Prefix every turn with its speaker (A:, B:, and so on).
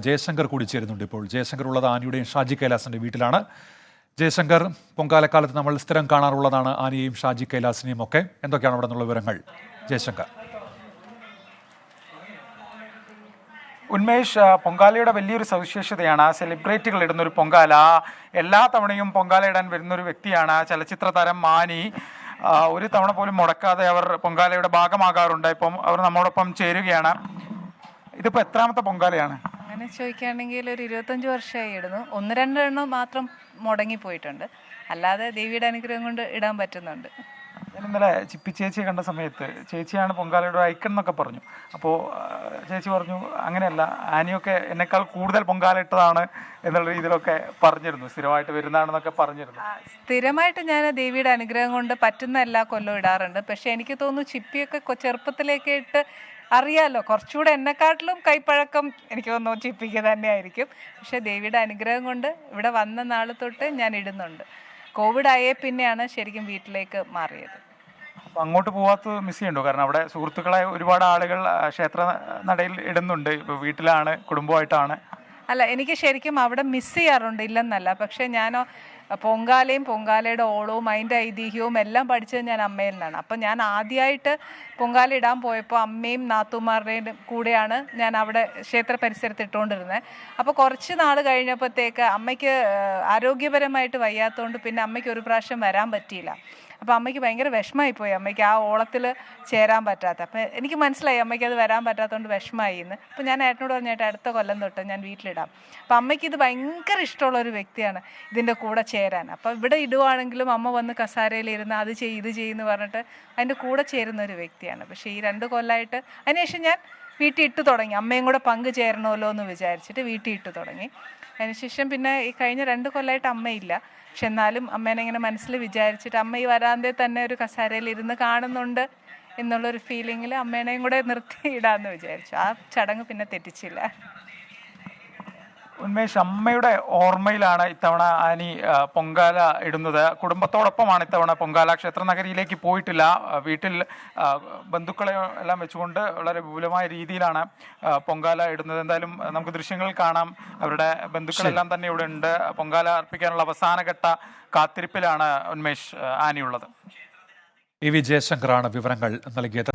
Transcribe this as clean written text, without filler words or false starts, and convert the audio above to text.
A: ജയശങ്കർ കൂടി ചേരുന്നുണ്ട്. ഇപ്പോൾ ജയശങ്കർ ഉള്ളത് ആനിയുടെയും ഷാജി കൈലാസിന്റെ വീട്ടിലാണ്. ജയശങ്കർ, പൊങ്കാലക്കാലത്ത് നമ്മൾ സ്ഥിരം കാണാറുള്ളതാണ് ആനിയെയും ഷാജി കൈലാസിനെയും ഒക്കെ. എന്തൊക്കെയാണ് അവിടെ നിന്നുള്ള വിവരങ്ങൾ ജയശങ്കർ?
B: ഉന്മേഷ്, പൊങ്കാലയുടെ വലിയൊരു സവിശേഷതയാണ് സെലിബ്രിറ്റികൾ ഇടുന്നൊരു പൊങ്കാല. എല്ലാ തവണയും പൊങ്കാല ഇടാൻ വരുന്നൊരു വ്യക്തിയാണ് ചലച്ചിത്ര താരം ആനി. ഒരു തവണ പോലും മുടക്കാതെ അവർ പൊങ്കാലയുടെ ഭാഗമാകാറുണ്ട്. ഇപ്പം അവർ നമ്മോടൊപ്പം ചേരുകയാണ്. ഇതിപ്പോൾ എത്രാമത്തെ പൊങ്കാലയാണ്?
C: അങ്ങനെ ചോദിക്കുകയാണെങ്കിൽ ഒരു 25 വർഷമായി ഇടുന്നു. 1-2 എണ്ണം മാത്രം മുടങ്ങിപ്പോയിട്ടുണ്ട്. അല്ലാതെ ദേവിയുടെ അനുഗ്രഹം കൊണ്ട് ഇടാൻ പറ്റുന്നുണ്ട്.
B: ഞാൻ ഇന്നലെ ചിപ്പി ചേച്ചിയെ കണ്ട സമയത്ത് ചേച്ചിയാണ് പൊങ്കാലയുടെ ഐക്കൺ എന്നൊക്കെ പറഞ്ഞു. അപ്പോൾ ചേച്ചി പറഞ്ഞു അങ്ങനെയല്ല, ആനിയൊക്കെ എന്നെക്കാൾ കൂടുതൽ പൊങ്കാല ഇട്ടതാണ് എന്നുള്ള രീതിയിലൊക്കെ പറഞ്ഞിരുന്നു. സ്ഥിരമായിട്ട് വരുന്നതാണെന്നൊക്കെ പറഞ്ഞിരുന്നു.
C: സ്ഥിരമായിട്ട് ഞാൻ ദേവിയുടെ അനുഗ്രഹം കൊണ്ട് പറ്റുന്ന എല്ലാ കൊല്ലവും ഇടാറുണ്ട്. പക്ഷെ എനിക്ക് തോന്നുന്നു ചിപ്പിയൊക്കെ ചെറുപ്പത്തിലേക്ക് ഇട്ട് അറിയാമല്ലോ, കുറച്ചുകൂടെ എന്നെക്കാട്ടിലും കൈപ്പഴക്കം എനിക്ക് തോന്നുന്നു ചിപ്പിക്ക് തന്നെയായിരിക്കും. പക്ഷെ ദേവിയുടെ അനുഗ്രഹം കൊണ്ട് ഇവിടെ വന്ന നാൾ തൊട്ട് ഞാൻ ഇടുന്നുണ്ട്. കോവിഡ് ആയേ പിന്നെയാണ് ശരിക്കും വീട്ടിലേക്ക് മാറിയത്.
B: അപ്പം അങ്ങോട്ട് പോകാത്തത് മിസ് ചെയ്യണ്ടോ? കാരണം അവിടെ സുഹൃത്തുക്കളെ ഒരുപാട് ആളുകൾ ക്ഷേത്ര നടയിൽ ഇടുന്നുണ്ട്. ഇപ്പോൾ വീട്ടിലാണ്, കുടുംബമായിട്ടാണ്.
C: അല്ല, എനിക്ക് ശരിക്കും അവിടെ മിസ് ചെയ്യാറുണ്ട്, ഇല്ലെന്നല്ല. പക്ഷേ ഞാൻ പൊങ്കാലയും പൊങ്കാലയുടെ ഓളവും അതിൻ്റെ ഐതിഹ്യവും എല്ലാം പഠിച്ചത് ഞാൻ അമ്മയിൽ നിന്നാണ്. അപ്പം ഞാൻ ആദ്യമായിട്ട് പൊങ്കാല ഇടാൻ പോയപ്പോൾ അമ്മയും നാത്തൂമാരുടെയും കൂടെയാണ് ഞാൻ അവിടെ ക്ഷേത്ര പരിസരത്ത് ഇട്ടുകൊണ്ടിരുന്നത്. അപ്പോൾ കുറച്ച് നാൾ കഴിഞ്ഞപ്പോഴത്തേക്ക് അമ്മയ്ക്ക് ആരോഗ്യപരമായിട്ട് വയ്യാത്തതുകൊണ്ട് പിന്നെ അമ്മയ്ക്ക് ഒരു പ്രാവശ്യം വരാൻ പറ്റിയില്ല. അപ്പോൾ അമ്മയ്ക്ക് ഭയങ്കര വിഷമമായിപ്പോയി, അമ്മയ്ക്ക് ആ ഓളത്തിൽ ചേരാൻ പറ്റാത്ത. അപ്പം എനിക്ക് മനസ്സിലായി അമ്മയ്ക്ക് അത് വരാൻ പറ്റാത്തതുകൊണ്ട് വിഷമമായി എന്ന്. അപ്പോൾ ഞാൻ ഏട്ടനോട് പറഞ്ഞിട്ട് അടുത്ത കൊല്ലം തൊട്ട് ഞാൻ വീട്ടിലിടാം. അപ്പം അമ്മയ്ക്ക് ഇത് ഭയങ്കര ഇഷ്ടമുള്ളൊരു വ്യക്തിയാണ് ഇതിൻ്റെ കൂടെ ചേരാൻ. അപ്പോൾ ഇവിടെ ഇടുവാണെങ്കിലും അമ്മ വന്ന് കസാരയിലിരുന്ന് അത് ചെയ്യ് ഇത് ചെയ്യുമെന്ന് പറഞ്ഞിട്ട് അതിൻ്റെ കൂടെ ചേരുന്ന ഒരു വ്യക്തിയാണ്. പക്ഷേ ഈ 2 കൊല്ലമായിട്ട് അതിനുശേഷം ഞാൻ വീട്ടിൽ ഇട്ട് തുടങ്ങി. അമ്മയും കൂടെ പങ്ക് ചേരണമല്ലോ എന്ന് വിചാരിച്ചിട്ട് വീട്ടിൽ ഇട്ട് തുടങ്ങി. അതിനുശേഷം പിന്നെ ഈ കഴിഞ്ഞ 2 കൊല്ലമായിട്ട് അമ്മയില്ല. പക്ഷെ എന്നാലും അമ്മേനെ ഇങ്ങനെ മനസ്സിൽ വിചാരിച്ചിട്ട് അമ്മ ഈ വരാന്തയിൽ തന്നെ ഒരു കസേരയിൽ ഇരുന്ന് കാണുന്നുണ്ട് എന്നുള്ളൊരു ഫീലിങ്ങിൽ അമ്മേനെയും കൂടെ നിർത്തി ഇടാമെന്ന് വിചാരിച്ചു. ആ ചടങ്ങ് പിന്നെ തെറ്റിച്ചില്ല.
B: ഉന്മേഷ്, അമ്മയുടെ ഓർമ്മയിലാണ് ഇത്തവണ ആനി പൊങ്കാല ഇടുന്നത്. കുടുംബത്തോടൊപ്പമാണ് ഇത്തവണ പൊങ്കാല. ക്ഷേത്ര നഗരിയിലേക്ക് പോയിട്ടില്ല. വീട്ടിൽ ബന്ധുക്കളെ എല്ലാം വെച്ചുകൊണ്ട് വളരെ വിപുലമായ രീതിയിലാണ് പൊങ്കാല ഇടുന്നത്. എന്തായാലും നമുക്ക് ദൃശ്യങ്ങൾ കാണാം. അവരുടെ ബന്ധുക്കളെല്ലാം തന്നെ ഇവിടെ ഉണ്ട്. പൊങ്കാല അർപ്പിക്കാനുള്ള അവസാനഘട്ട കാത്തിരിപ്പിലാണ് ഉന്മേഷ് ആനിയുള്ളത്.
A: ഇ വി ജയശങ്കറാണ് വിവരങ്ങൾ നൽകിയത്.